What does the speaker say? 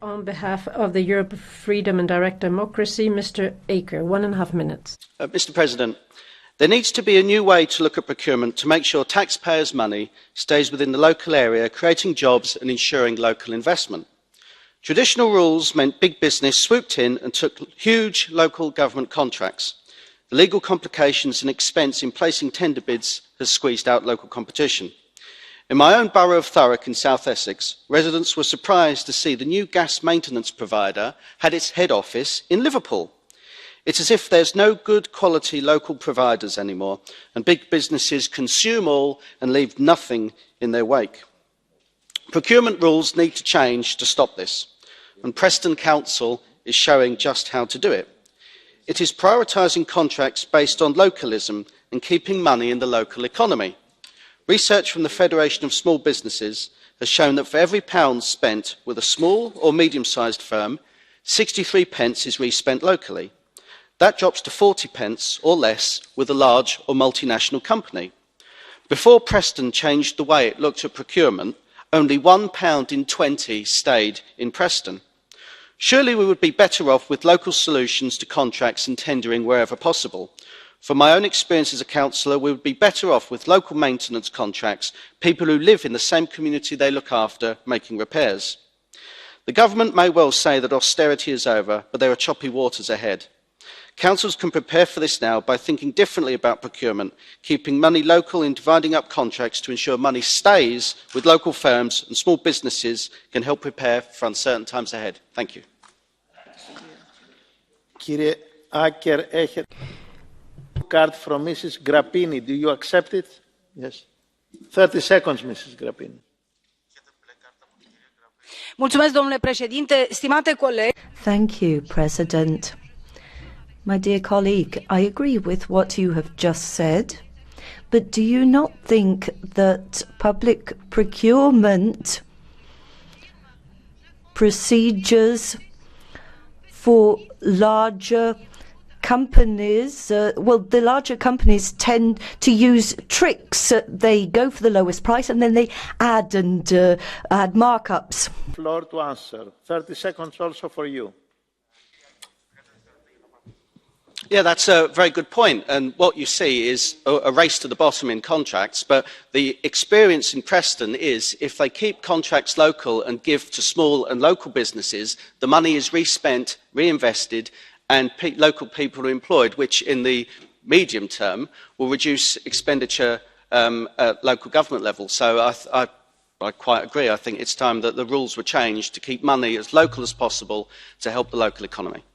On behalf of the Europe of Freedom and Direct Democracy, Mr. Aker, 1.5 minutes. Mr. President, there needs to be a new way to look at procurement to make sure taxpayers' money stays within the local area, creating jobs and ensuring local investment. Traditional rules meant big business swooped in and took huge local government contracts. The legal complications and expense in placing tender bids has squeezed out local competition. In my own borough of Thurrock in South Essex, residents were surprised to see the new gas maintenance provider had its head office in Liverpool. It's as if there's no good quality local providers anymore, and big businesses consume all and leave nothing in their wake. Procurement rules need to change to stop this, and Preston Council is showing just how to do it. It is prioritising contracts based on localism and keeping money in the local economy. Research from the Federation of Small Businesses has shown that for every pound spent with a small or medium-sized firm, 63 pence is re-spent locally. That drops to 40 pence or less with a large or multinational company. Before Preston changed the way it looked at procurement, only £1 in 20 stayed in Preston. Surely we would be better off with local solutions to contracts and tendering wherever possible. From my own experience as a councillor, we would be better off with local maintenance contracts, people who live in the same community they look after, making repairs. The government may well say that austerity is over, but there are choppy waters ahead. Councils can prepare for this now by thinking differently about procurement, keeping money local and dividing up contracts to ensure money stays with local firms and small businesses can help prepare for uncertain times ahead. Thank you. Card from Mrs. Grappini. Do you accept it? Yes. 30 seconds, Mrs. Grappini. Mulțumesc, domnule președinte, stimate coleg. Thank you, President. My dear colleague, I agree with what you have just said, but do you not think that public procurement procedures for larger companies, the larger companies tend to use tricks. They go for the lowest price and then they add markups. Floor to answer. 30 seconds also for you. Yeah, that's a very good point. And what you see is a race to the bottom in contracts. But the experience in Preston is if they keep contracts local and give to small and local businesses, the money is re-spent, reinvested, and local people are employed, which in the medium term will reduce expenditure at local government level. So I quite agree. I think it's time that the rules were changed to keep money as local as possible to help the local economy.